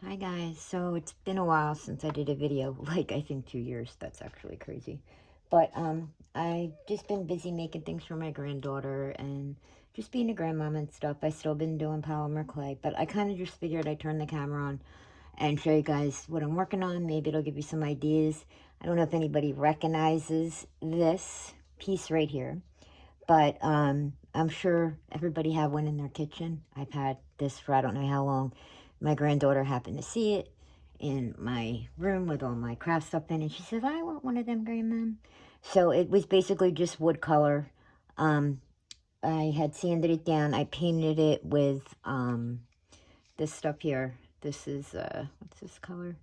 Hi guys, so it's been a while since I did a video, like I think 2 years. That's actually crazy. But I've just been busy making things for my granddaughter and just being a grandmom and stuff. I still been doing polymer clay, but I kind of just figured I'd turn the camera on and show you guys what I'm working on. Maybe it'll give you some ideas. I don't know if anybody recognizes this piece right here, but I'm sure everybody have one in their kitchen. I've had this for I don't know how long. My granddaughter happened to see it in my room with all my craft stuff in, and she says, I want one of them, Grandma. So it was basically just wood color. I had sanded it down. I painted it with this stuff here. This is, what's this color?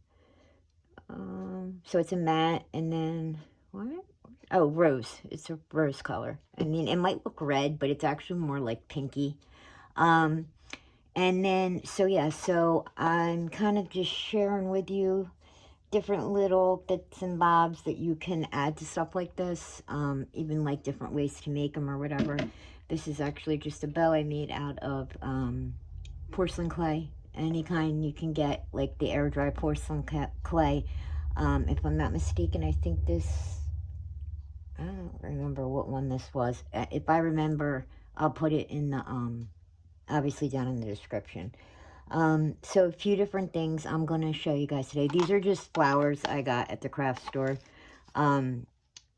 So it's a matte, and then, what? Oh, rose. It's a rose color. I mean, it might look red, but it's actually more like pinky. And then, so yeah, so I'm kind of just sharing with you different little bits and bobs that you can add to stuff like this, even like different ways to make them or whatever. This is actually just a bow I made out of porcelain clay, any kind you can get, like the air dry porcelain clay. If I'm not mistaken, I think this, I don't remember what one this was. If I remember, I'll put it in the, obviously down in the description. So a few different things I'm going to show you guys today. These are just flowers I got at the craft store.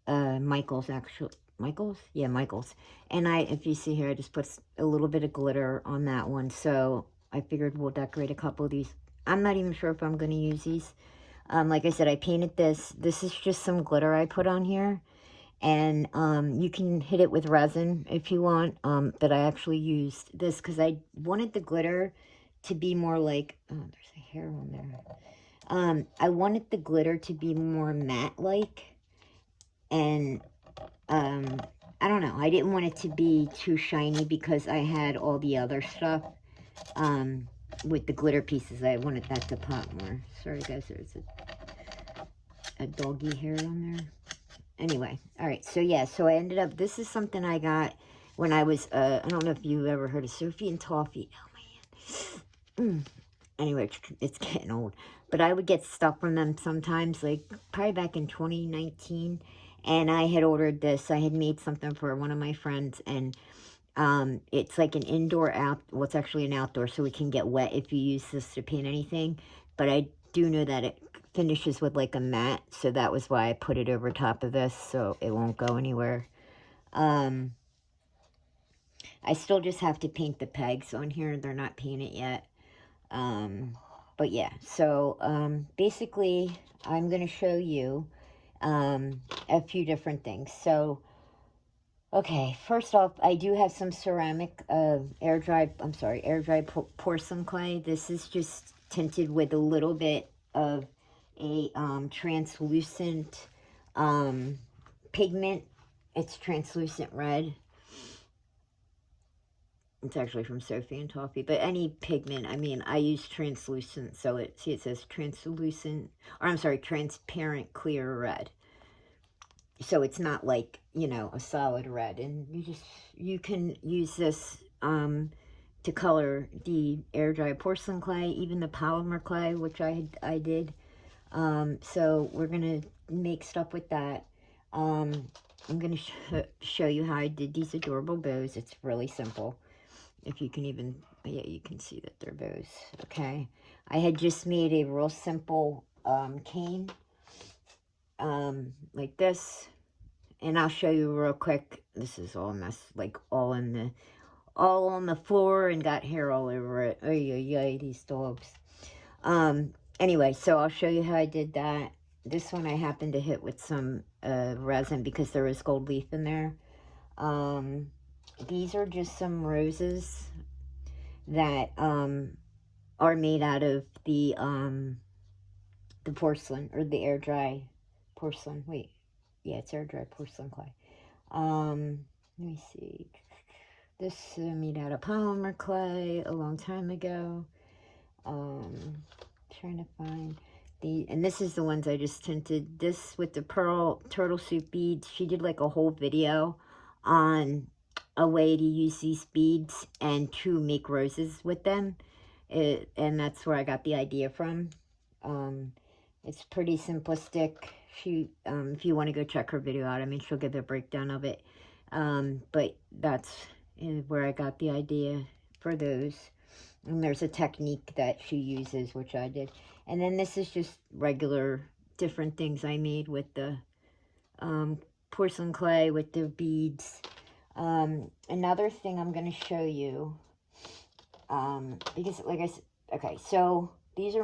Michael's actually. Michael's? Yeah, Michael's. And if you see here, I just put a little bit of glitter on that one. So I figured we'll decorate a couple of these. I'm not even sure if I'm going to use these. Like I said, I painted this. This is just some glitter I put on here. And you can hit it with resin if you want. But I actually used this because I wanted the glitter to be more like, oh, there's a hair on there. I wanted the glitter to be more matte-like. And I don't know. I didn't want it to be too shiny because I had all the other stuff with the glitter pieces. I wanted that to pop more. Sorry, guys. There's a doggy hair on there. Anyway, all right. So, yeah. So, I ended up... This is something I got when I was... I don't know if you've ever heard of Sophie and Toffee. Oh, man. Anyway, it's getting old. But I would get stuff from them sometimes, like probably back in 2019. And I had ordered this. I had made something for one of my friends. And it's like an indoor out. Well, it's actually an outdoor, so it can get wet if you use this to paint anything. But I do know that it finishes with like a matte. So that was why I put it over top of this, so it won't go anywhere. I still just have to paint the pegs on here. They're not painted yet. But yeah, so basically I'm going to show you a few different things. So, okay, first off, I do have some ceramic air dry porcelain clay. This is just tinted with a little bit of a translucent pigment. It's translucent red. It's actually from Sophie and Toffee, but any pigment, I mean, I use translucent, so it says translucent, or I'm sorry, transparent clear red. So it's not like, you know, a solid red, and you can use this to color the air dry porcelain clay, even the polymer clay, which I did. So we're gonna make stuff with that. I'm gonna show you how I did these adorable bows. It's really simple. If you can even, yeah, you can see that they're bows, okay? I had just made a real simple cane, like this, and I'll show you real quick. This is all messed, like all on the floor and got hair all over it. Oh, yeah, these dogs. Anyway, so I'll show you how I did that. This one I happened to hit with some resin because there was gold leaf in there. These are just some roses that are made out of the porcelain, or the air dry porcelain. Wait, yeah, it's air dry porcelain clay. Let me see. This made out of polymer clay a long time ago. Trying to find and this is the ones I just tinted. This with the pearl turtle soup beads. She did like a whole video on a way to use these beads and to make roses with them. and that's where I got the idea from. It's pretty simplistic. If you want to go check her video out, I mean, she'll give a breakdown of it. But that's where I got the idea for those. And there's a technique that she uses, which I did. And then this is just regular, different things I made with the porcelain clay, with the beads. Another thing I'm going to show you, because like I said, okay, so these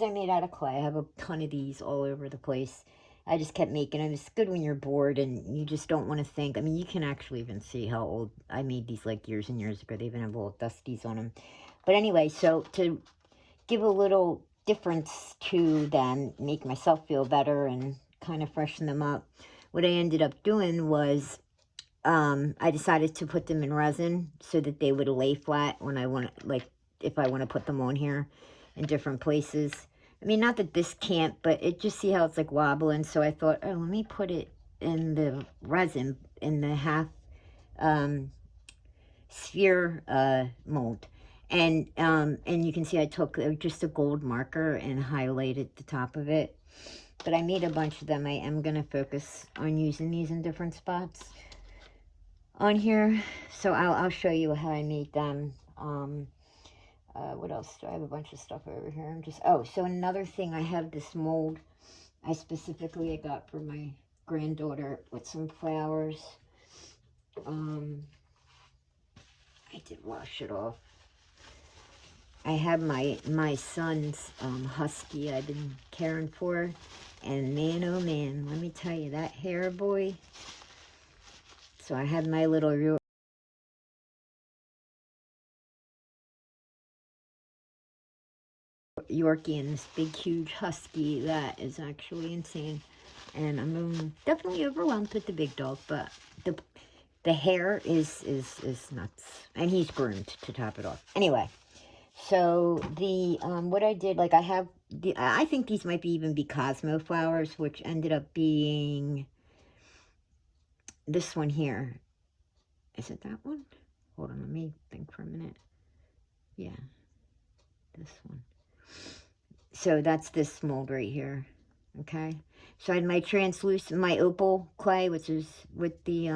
I made out of clay. I have a ton of these all over the place. I just kept making them. It's good when you're bored and you just don't want to think. I mean, you can actually even see how old I made these, like years and years ago. They even have little dusties on them. But anyway, so to give a little difference to them, make myself feel better and kind of freshen them up, what I ended up doing was I decided to put them in resin so that they would lay flat when I want to, like, if I want to put them on here in different places. I mean, not that this can't, but it just, see how it's like wobbling. So I thought, oh, let me put it in the resin in the half sphere mold. And you can see I took just a gold marker and highlighted the top of it. But I made a bunch of them. I am going to focus on using these in different spots on here, so I'll show you how I made them. What else do I have? A bunch of stuff over here. I'm just, oh, so another thing, I have this mold I specifically got for my granddaughter with some flowers. I did wash it off. I have my son's husky I've been caring for, and man, oh man, let me tell you, that hair boy. So I had my little Yorkie and this big huge husky that is actually insane, and I'm definitely overwhelmed with the big dog, but the hair is nuts, and he's groomed to top it off. Anyway, so the what I did, like, I have I think these might even be Cosmo flowers, which ended up being this one here. Is it that one? Hold on, let me think for a minute. Yeah, this one. So that's this mold right here. Okay, so I had my translucent, my opal clay, which is with the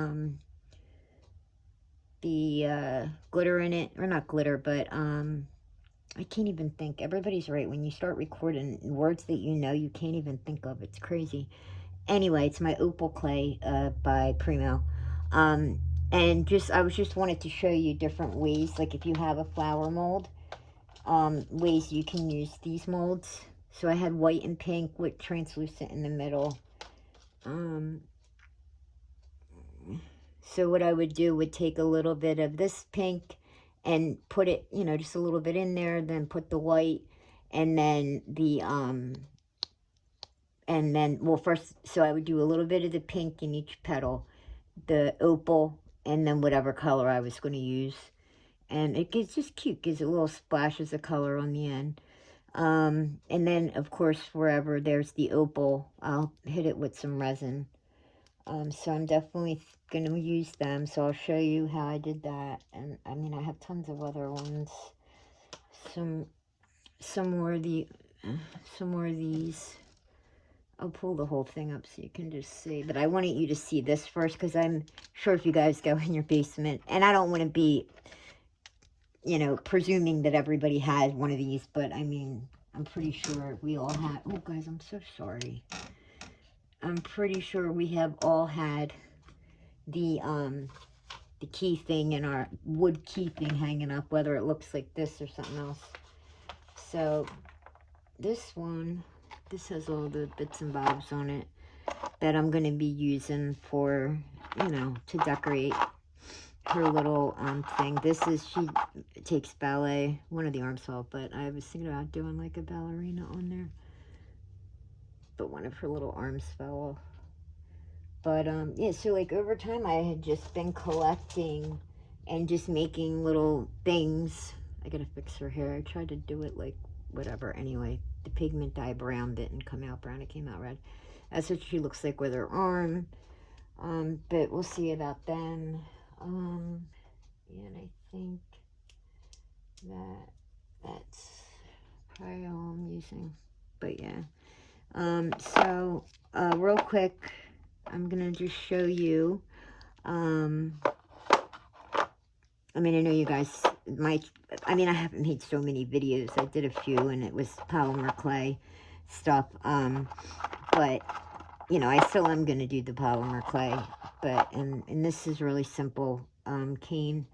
glitter in it, or not glitter, but I can't even think. Everybody's right. When you start recording words that you know, you can't even think of. It's crazy. Anyway, it's my opal clay by Primo. And I was just wanted to show you different ways, like if you have a flower mold, ways you can use these molds. So I had white and pink with translucent in the middle. So what I would do would take a little bit of this pink and put it, you know, just a little bit in there, then put the white, and then well, first, so I would do a little bit of the pink in each petal, the opal, and then whatever color I was going to use. And it gets just cute, gives it little splashes of color on the end. And then, of course, wherever there's the opal, I'll hit it with some resin. So I'm definitely going to use them. So I'll show you how I did that. And I mean, I have tons of other ones. Some more of these. I'll pull the whole thing up so you can just see. But I wanted you to see this first, because I'm sure if you guys go in your basement, and I don't want to be, you know, presuming that everybody has one of these, but I mean, I'm pretty sure we all have. Oh, guys, I'm so sorry. I'm pretty sure we have all had the key thing in our wood key thing hanging up, whether it looks like this or something else. So this one, this has all the bits and bobs on it that I'm going to be using for, you know, to decorate her little thing. This is, she takes ballet, one of the arms fell, but I was thinking about doing like a ballerina on there, but one of her little arms fell off. But yeah, so like over time I had just been collecting and just making little things. I gotta fix her hair. I tried to do it like whatever. Anyway, the pigment dye brown didn't come out brown, it came out red. That's what she looks like with her arm. But we'll see about then. Yeah, and I think that's probably all I'm using. But yeah. So, real quick, I'm gonna just show you, I mean, I know you guys might, I mean, I haven't made so many videos. I did a few, and it was polymer clay stuff, but, you know, I still am gonna do the polymer clay, but, and this is really simple, cane.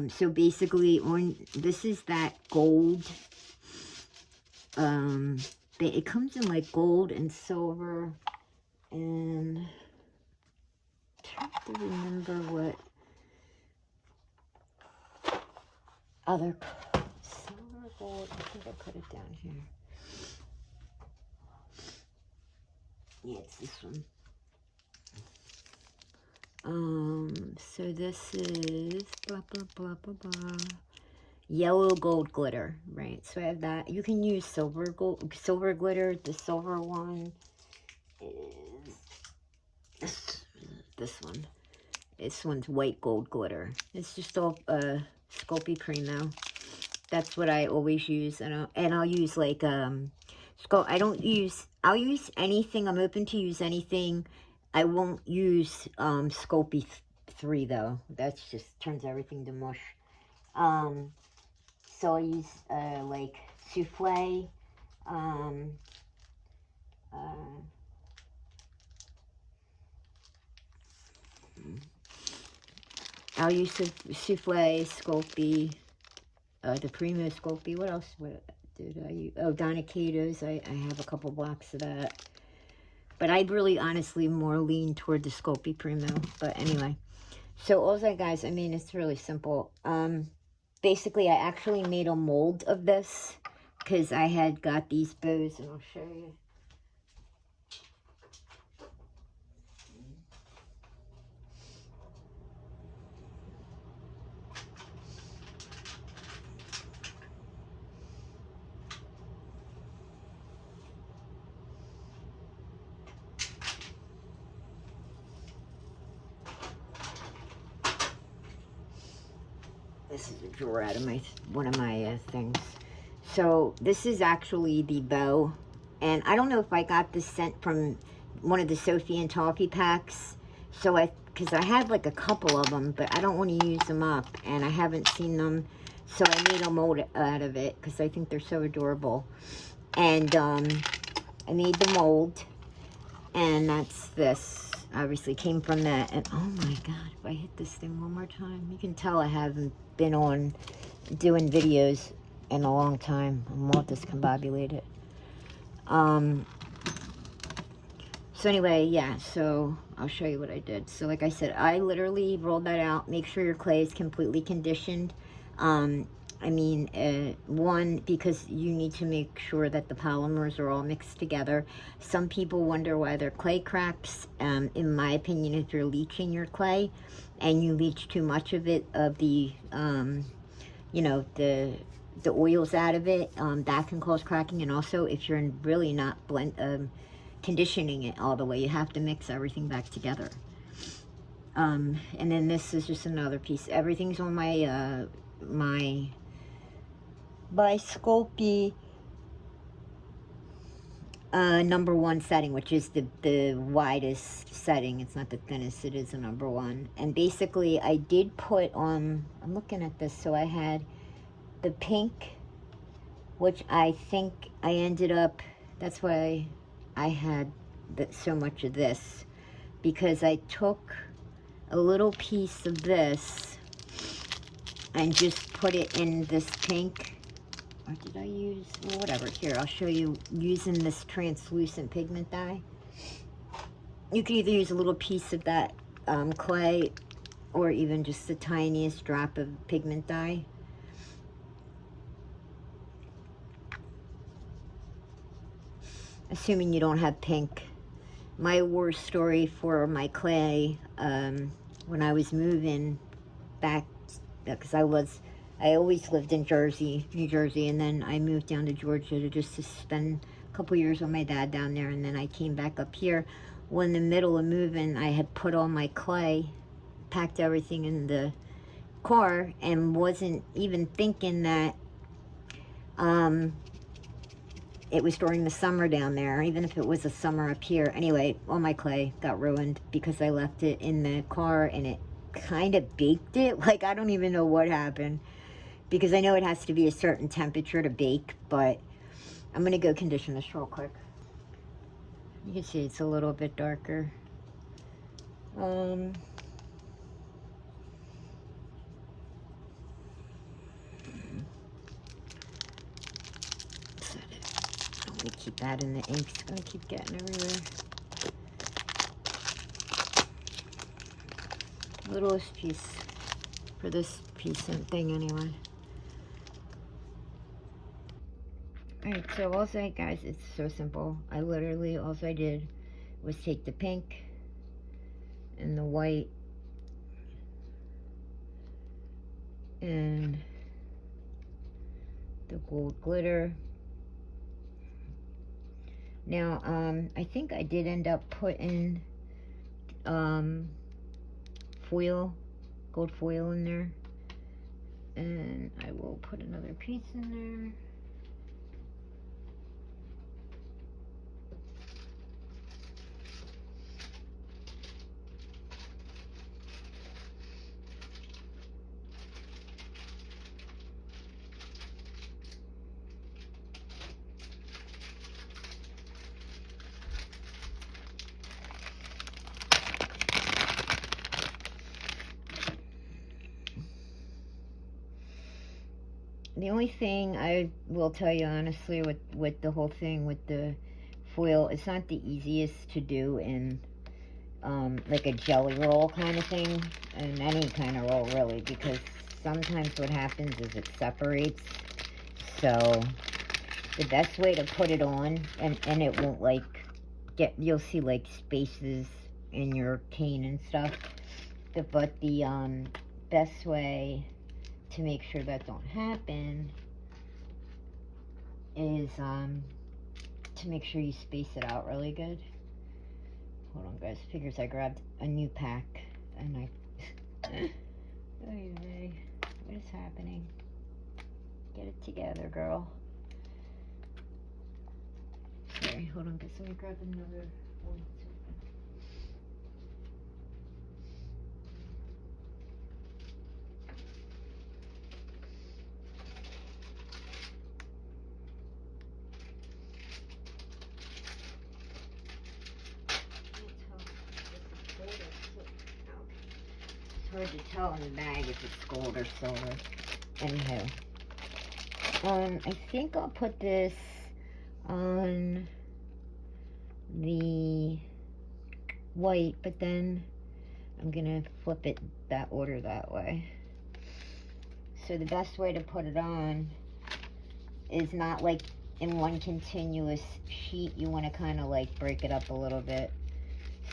So basically, this is that gold, it comes in like gold and silver, and I'm trying to remember what other silver, gold, I think I put it down here. Yeah, it's this one. So this is blah, blah, blah, blah, blah. Yellow gold glitter, right? So I have that. You can use silver glitter. The silver one is this one. This one's white gold glitter. It's just all Sculpey Primo. That's what I always use, and I'll use like I'll use anything. I'm open to use anything. I won't use Sculpey 3 though. That's just turns everything to mush. So I use like souffle. I'll use souffle, Sculpey, the Primo Sculpey. What else? What did I use? Oh, Donacato's. I have a couple blocks of that. But I really, honestly, more lean toward the Sculpey Primo. But anyway. So, also, guys, I mean, it's really simple. Basically, I actually made a mold of this because I had got these bows, and I'll show you. This is a drawer out of one of my things. So this is actually the bow, and I don't know if I got this sent from one of the Sophie and Toffee packs. So because I have like a couple of them, but I don't want to use them up, and I haven't seen them. So I made a mold out of it because I think they're so adorable. And I made the mold, and that's this. Obviously came from that, and oh my god, if I hit this thing one more time, you can tell I haven't been on doing videos in a long time. I'm all discombobulated. So anyway, yeah, so I'll show you what I did. So like I said, I literally rolled that out. Make sure your clay is completely conditioned. I mean, one, because you need to make sure that the polymers are all mixed together. Some people wonder why their clay cracks. In my opinion, if you're leaching your clay and you leach too much of it, of the, you know, the oils out of it, that can cause cracking. And also, if you're really not conditioning it all the way, you have to mix everything back together. And then this is just another piece. Everything's on my, by Sculpey #1 setting, which is the widest setting. It's not the thinnest, it is a #1. And basically I did put on, I'm looking at this, so I had the pink, which I think I ended up, that's why I had so much of this, because I took a little piece of this and just put it in this pink. Or did I use, well, whatever. Here, I'll show you using this translucent pigment dye. You can either use a little piece of that clay, or even just the tiniest drop of pigment dye. Assuming you don't have pink. My war story for my clay, when I was moving back, because I always lived in New Jersey, and then I moved down to Georgia to just to spend a couple years with my dad down there, and then I came back up here. Well, in the middle of moving, I had put all my clay, packed everything in the car, and wasn't even thinking that it was during the summer down there, even if it was a summer up here. Anyway, all my clay got ruined because I left it in the car and it kind of baked it. Like, I don't even know what happened, because I know it has to be a certain temperature to bake, but I'm going to go condition this real quick. You can see it's a little bit darker. I don't want to keep that in the ink. It's going to keep getting everywhere. Littlest piece for this piece and thing anyway. Alright, so also, guys, it's so simple. I literally, all I did was take the pink and the white and the gold glitter. Now, I think I did end up putting foil, gold foil in there, and I will put another piece in there. The only thing I will tell you honestly with the whole thing with the foil, it's not the easiest to do in like a jelly roll kind of thing, and any kind of roll really, because sometimes what happens is it separates. So the best way to put it on, and it won't like you'll see like spaces in your cane and stuff, but the best way to make sure that don't happen is to make sure you space it out really good. Hold on, guys. Figures I grabbed a new pack and I what is happening? Get it together, girl. Sorry, hold on, guys. Let me grab another one. Hard to tell in the bag if it's gold or silver. Anyhow, I think I'll put this on the white, but then I'm gonna flip it that order that way. So the best way to put it on is not like in one continuous sheet. You want to kind of like break it up a little bit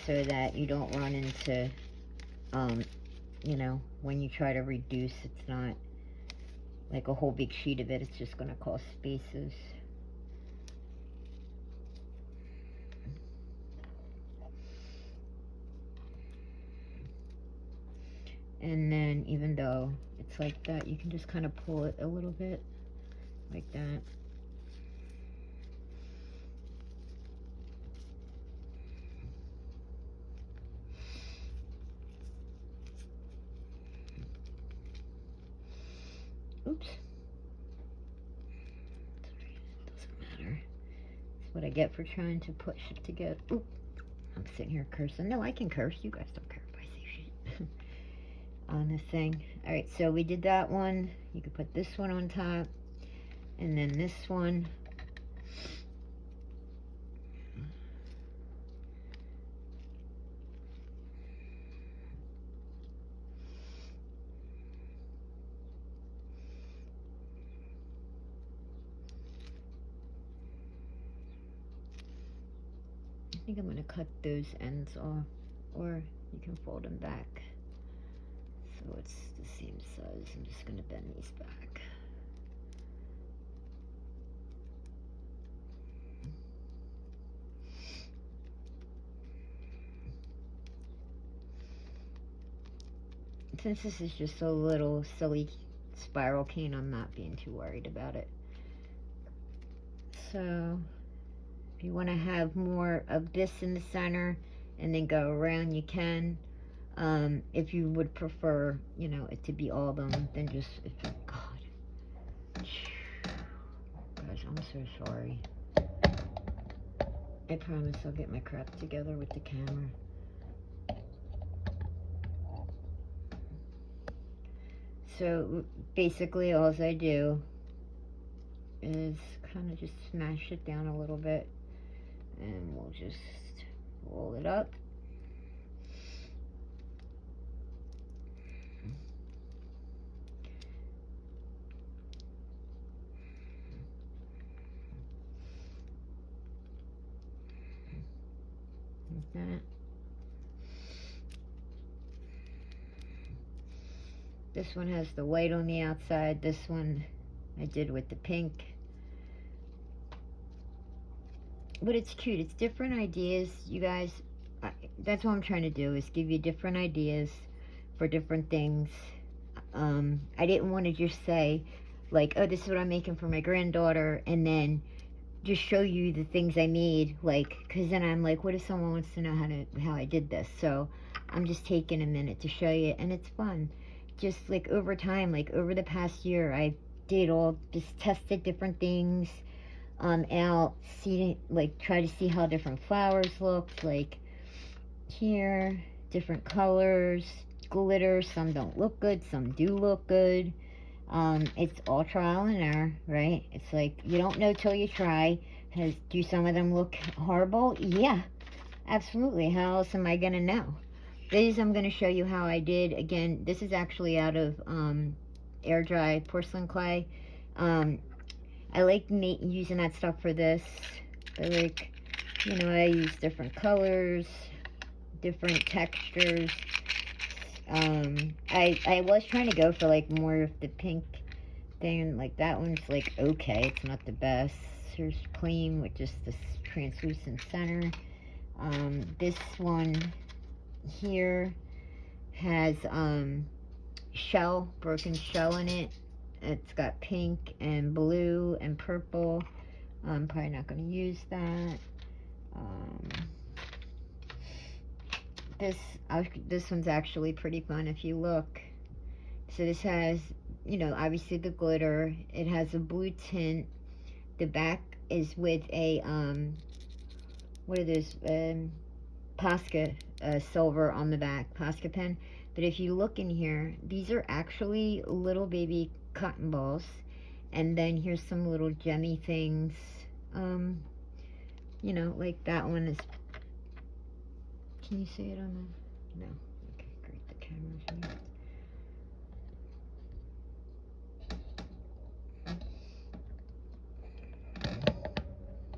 so that you don't run into you know, when you try to reduce, it's not like a whole big sheet of it. It's just going to cause spaces. And then even though it's like that, you can just kind of pull it a little bit like that. Oops. Sorry, it doesn't matter. That's what I get for trying to put shit together. Oop. I'm sitting here cursing. No, I can curse. You guys don't care if I say shit. On this thing. Alright, so we did that one. You could put this one on top. And then this one. I think I'm going to cut those ends off, or you can fold them back so it's the same size. I'm just going to bend these back. Since this is just a little silly spiral cane, I'm not being too worried about it. So if you want to have more of this in the center and then go around, you can. If you would prefer, you know, it to be all of them, then just, God. Guys, I'm so sorry. I promise I'll get my crap together with the camera. So basically all I do is kind of just smash it down a little bit, and we'll just roll it up. Like that. This one has the white on the outside. This one I did with the pink. But it's cute. It's different ideas, you guys. That's what I'm trying to do, is give you different ideas for different things. I didn't want to just say, like, oh, this is what I'm making for my granddaughter, and then just show you the things I made, like, because then I'm like, what if someone wants to know how I did this? So I'm just taking a minute to show you, and it's fun. Just like over time, like over the past year, I did just tested different things out, see, like, try to see how different flowers looked, like here, different colors, glitter. Some don't look good, some do look good. It's all trial and error, right? It's like, you don't know till you try. Do some of them look horrible? Yeah, absolutely. How else am I gonna know? These I'm gonna show you how I did. Again, this is actually out of air dry porcelain clay. I like using that stuff for this. I like, you know, I use different colors, different textures. I was trying to go for like more of the pink thing. Like that one's like okay, it's not the best. Here's plain with just this translucent center. This one here has broken shell in it. It's got pink and blue and purple. I'm probably not going to use that. This one's actually pretty fun if you look. So this has, you know, obviously the glitter. It has a blue tint. The back is with a what are those, Posca silver on the back, Posca pen. But if you look in here, these are actually little baby cotton balls, and then here's some little gemmy things. You know, like that one is. Can you see it on the? No. Okay, great. The camera's here.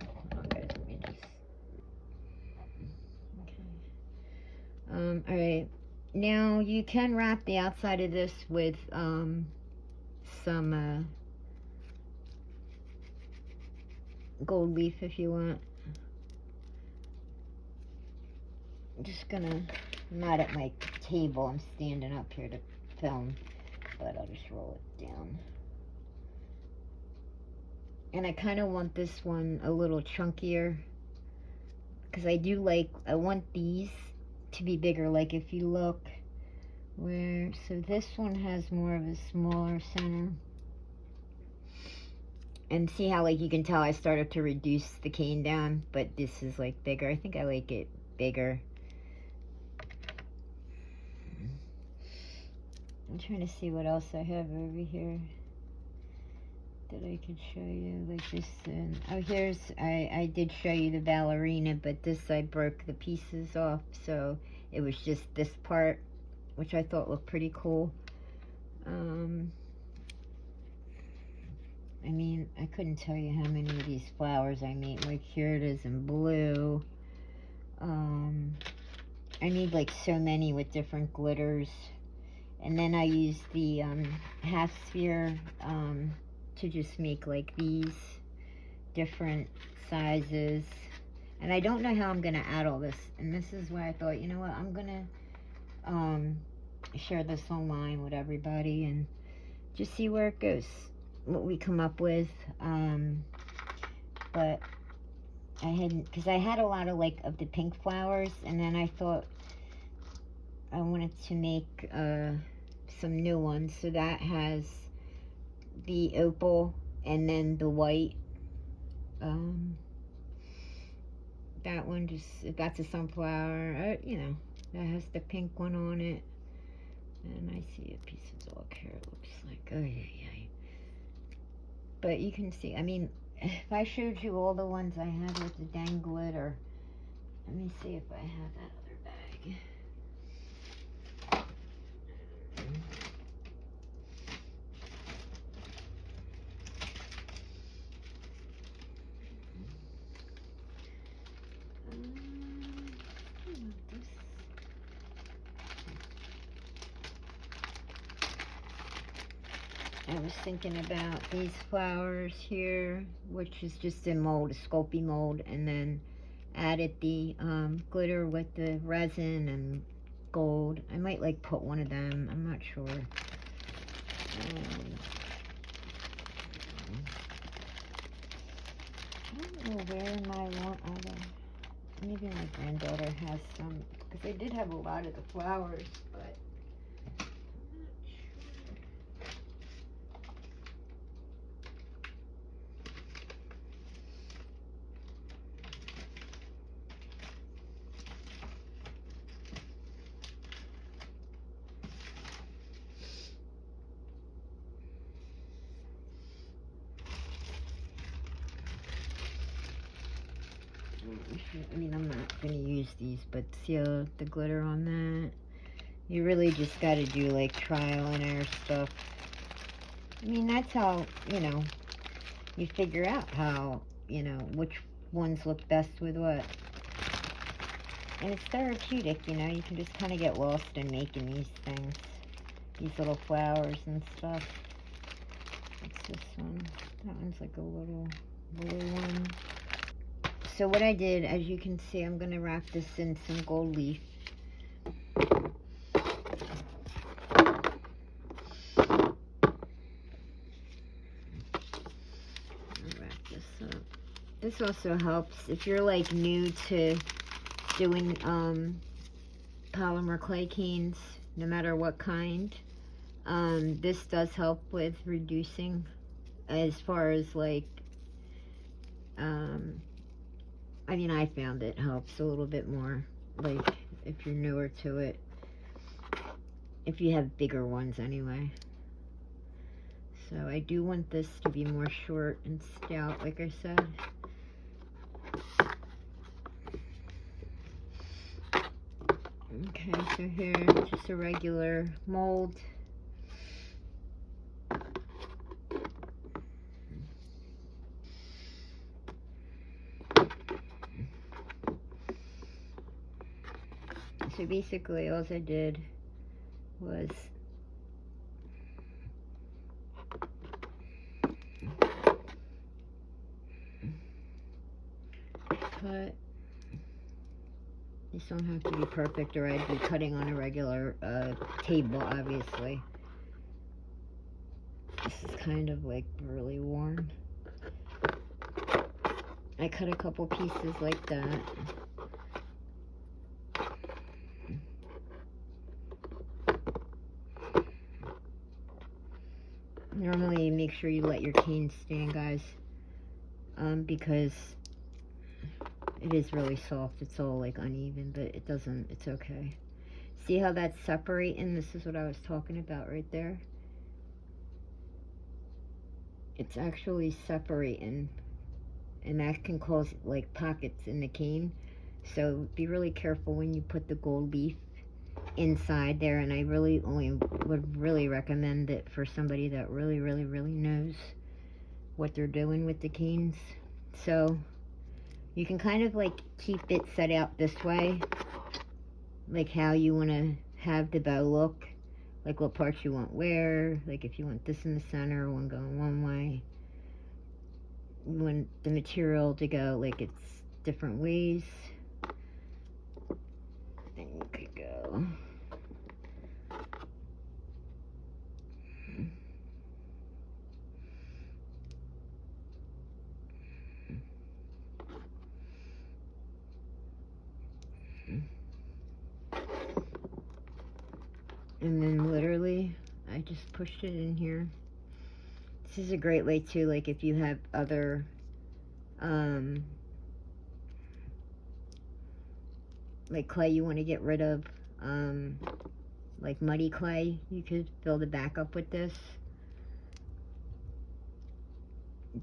Hold on, guys. Let me just. Okay. All right. Now you can wrap the outside of this with some gold leaf if you want. I'm just gonna, I'm not at my table, I'm standing up here to film, but I'll just roll it down. And I kind of want this one a little chunkier, because I want these to be bigger. Like if you look so this one has more of a smaller center. And see how, like, you can tell I started to reduce the cane down, but this is like bigger. I think I like it bigger. I'm trying to see what else I have over here that I could show you, like this. Oh, here's, I did show you the ballerina, but this I broke the pieces off, so it was just this part, which I thought looked pretty cool. I mean, I couldn't tell you how many of these flowers I made. Like here it is in blue. I need like so many with different glitters. And then I use the half sphere to just make like these different sizes. And I don't know how I'm going to add all this. And this is why I thought, you know what, I'm going to share this online with everybody and just see where it goes, what we come up with. but I hadn't, because I had a lot of like of the pink flowers, and then I thought I wanted to make some new ones. So that has the opal and then the white. That one just, that's a sunflower, you know, that has the pink one on it. And I see a piece of dog hair, it looks like. Oh, yeah, yeah. But you can see, I mean, if I showed you all the ones I had with the dang glitter. Let me see if I have that other bag. I was thinking about these flowers here, which is just a mold, a Sculpey mold, and then added the glitter with the resin and gold. I might like put one of them, I'm not sure. I don't know where my one other, maybe my granddaughter has some, because I did have a lot of the flowers, but I mean, I'm not going to use these, but see the glitter on that? You really just got to do, like, trial and error stuff. I mean, that's how, you know, you figure out how, you know, which ones look best with what. And it's therapeutic, you know, you can just kind of get lost in making these things. These little flowers and stuff. What's this one? That one's like a little blue one. So what I did, as you can see, I'm going to wrap this in some gold leaf. This also helps if you're like new to doing polymer clay canes, no matter what kind. This does help with reducing, as far as like, I mean, I found it helps a little bit more, like if you're newer to it, if you have bigger ones anyway. So I do want this to be more short and stout, like I said. Okay, so here, just a regular mold. So basically, all I did was cut. These don't have to be perfect, or I'd be cutting on a regular table, obviously. This is kind of like really worn. I cut a couple pieces like that. Normally, make sure you let your cane stand, guys, because it is really soft. It's all like uneven, but it doesn't, it's okay. See how that's separating? This is what I was talking about right there. It's actually separating, and that can cause like pockets in the cane. So be really careful when you put the gold leaf inside there, and I really only would really recommend it for somebody that really knows what they're doing with the canes. So you can kind of like keep it set out this way, like how you want to have the bow look, like what parts you want where, like if you want this in the center, one going one way, you want the material to go like it's different ways, then you could go And then literally, I just pushed it in here. This is a great way too, like if you have other, like clay you want to get rid of, like muddy clay, you could fill the back up with this.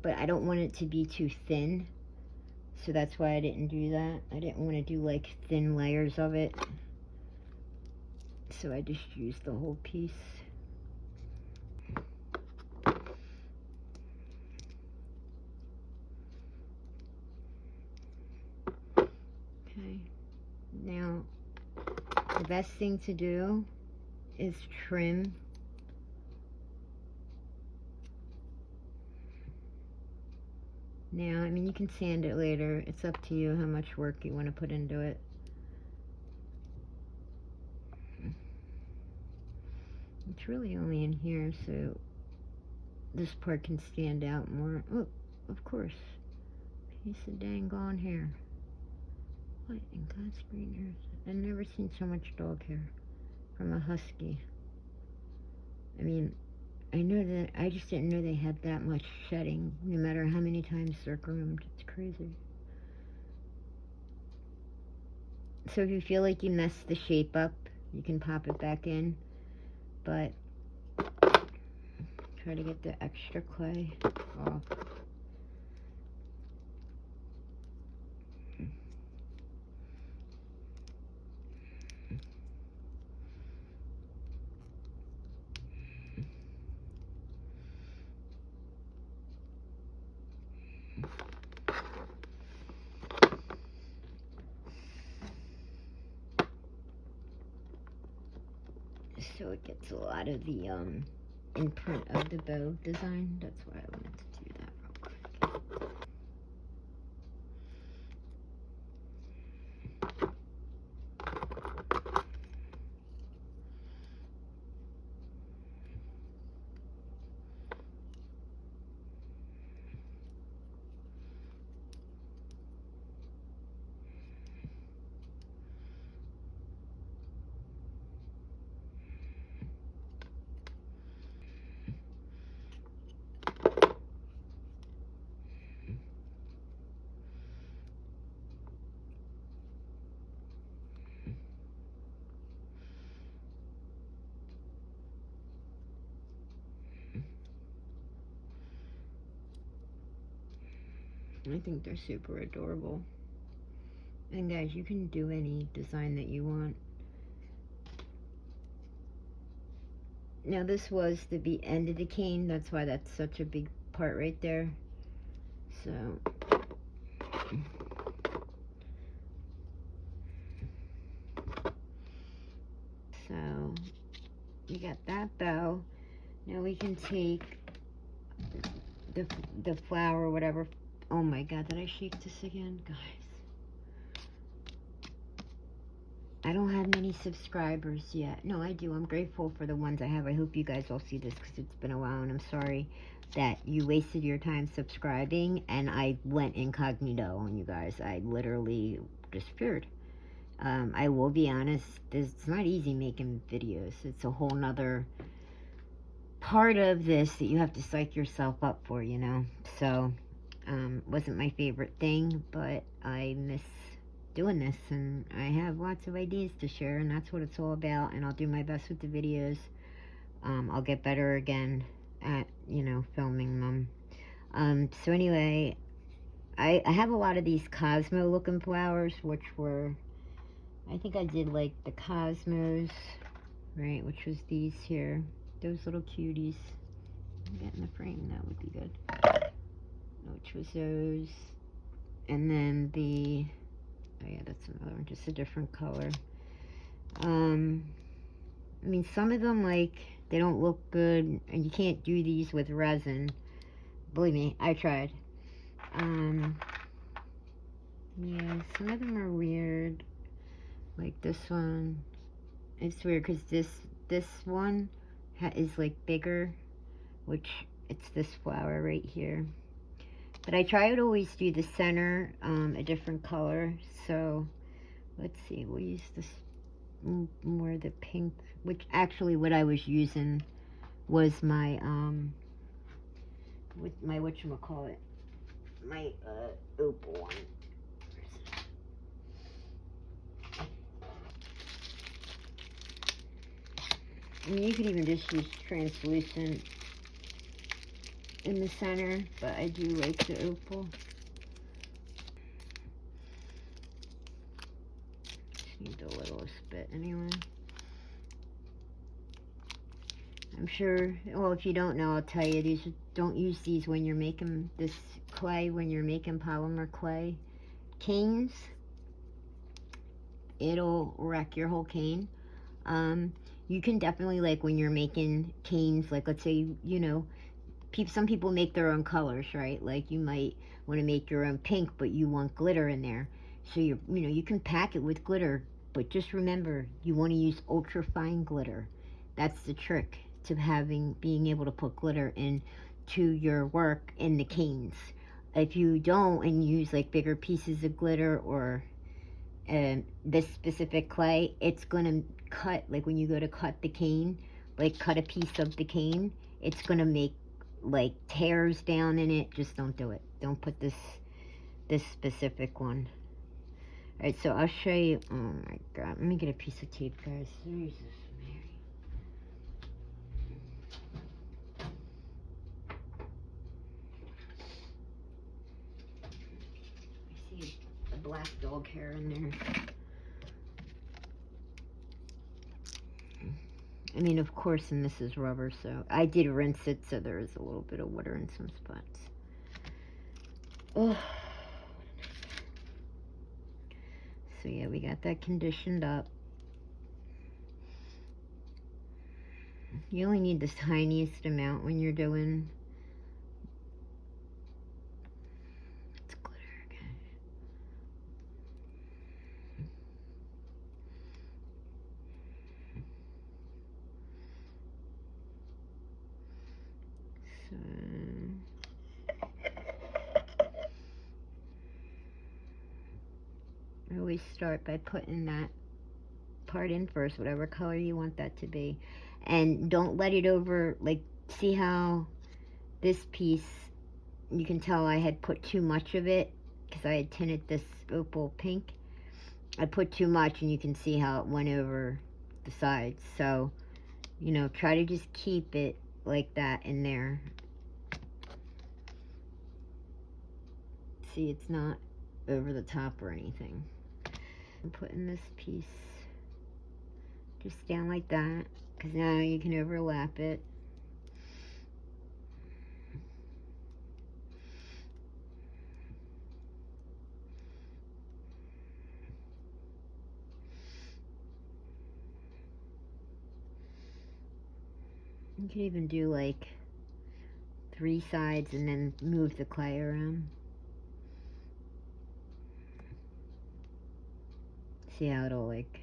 But I don't want it to be too thin, so that's why I didn't do that. I didn't want to do like thin layers of it, so I just used the whole piece. Okay, now the best thing to do is trim. Now, I mean, you can sand it later. It's up to you how much work you want to put into it. It's really only in here, so this part can stand out more. Oh, of course. Piece of dang gone hair. What in God's green earth? I've never seen so much dog hair from a husky. I mean, I know that, I just didn't know they had that much shedding, no matter how many times they're groomed. It's crazy. So if you feel like you messed the shape up, you can pop it back in, but try to get the extra clay off. So it gets a lot of the imprint of the bow design. That's why I wanted to do that real quick. I think they're super adorable. And guys, you can do any design that you want. Now this was the end of the cane, that's why that's such a big part right there. So we got that bow. Now we can take the flower or whatever. Oh my God, did I shake this again? Guys, I don't have many subscribers yet. No, I do. I'm grateful for the ones I have. I hope you guys all see this because it's been a while, and I'm sorry that you wasted your time subscribing and I went incognito on you guys. I literally disappeared. I will be honest, it's not easy making videos. It's a whole nother part of this that you have to psych yourself up for, you know. So wasn't my favorite thing, but I miss doing this, and I have lots of ideas to share, and that's what it's all about. And I'll do my best with the videos. I'll get better again at, you know, filming them. So anyway, I have a lot of these Cosmo looking flowers, which were, I think I did like the Cosmos, right, which was these here, those little cuties. Get in the frame, that would be good. Which was those, and then the, oh yeah, that's another one, just a different color. I mean, some of them, like, they don't look good, and you can't do these with resin. Believe me, I tried. Yeah, some of them are weird. Like this one, it's weird because this one is like bigger, which it's this flower right here. But I try to always do the center a different color. So let's see, we'll use this more of the pink, which actually what I was using was my, with my, whatchamacallit, my, opal one. I mean, you could even just use translucent in the center, but I do like the opal. Just need the littlest bit anyway. I'm sure, well, if you don't know, I'll tell you, these, don't use these when you're making this clay, when you're making polymer clay canes. It'll wreck your whole cane. You can definitely, like, when you're making canes, like, let's say, you know, some people make their own colors, right? Like, you might want to make your own pink, but you want glitter in there. So, you know, you can pack it with glitter, but just remember, you want to use ultra fine glitter. That's the trick to being able to put glitter into your work in the canes. If you don't and use, like, bigger pieces of glitter or this specific clay, it's gonna cut, like when you go to cut the cane, like cut a piece of the cane, it's gonna make like tears down in it. Just don't do it. Don't put this specific one. Alright, so I'll show you. Oh my god, let me get a piece of tape, guys. Jesus Mary. I see a black dog hair in there. I mean, of course, and this is rubber, so I did rinse it, so there is a little bit of water in some spots. Oh. So yeah, we got that conditioned up. You only need the tiniest amount when you're doing, it's glitter, okay. So I always start by putting that part in first, whatever color you want that to be. And don't let it over, like, see how this piece, you can tell I had put too much of it because I had tinted this opal pink. I put too much and you can see how it went over the sides. So, you know, try to just keep it like that in there. See, it's not over the top or anything. I'm putting this piece just down like that, because now you can overlap it. You can even do like 3 sides and then move the clay around. See how it'll, like,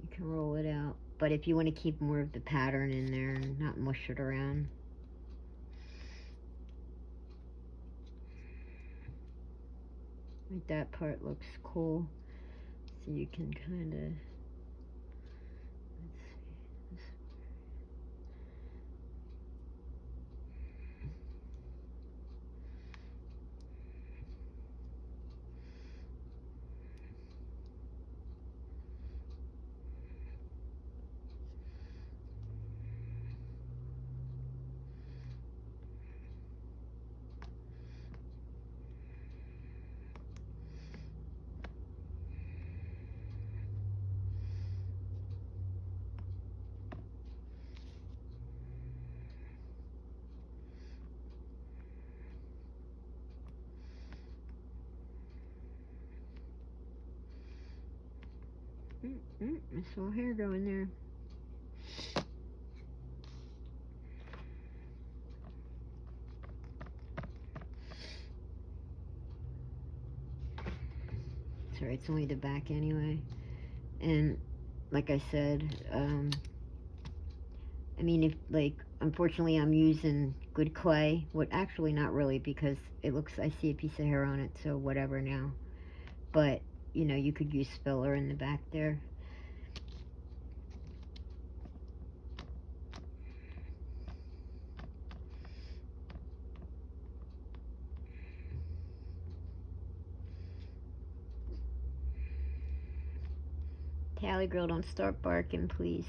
you can roll it out. But if you want to keep more of the pattern in there and not mush it around. Like that part looks cool. So you can kind of, let's see. I saw hair going there. Sorry, it's only the back anyway. And like I said, I mean, if, like, unfortunately I'm using good clay. What, actually not really, because it looks, I see a piece of hair on it, so whatever now. But, you know, you could use filler in the back there. Tally girl, don't start barking, please.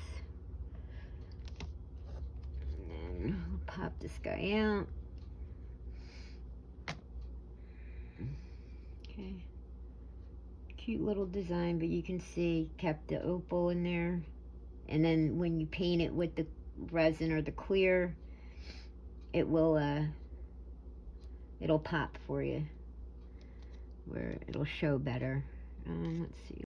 And then we'll pop this guy out. Okay. Cute little design, but you can see kept the opal in there. And then when you paint it with the resin or the clear, it will it'll pop for you, where it'll show better. Let's see.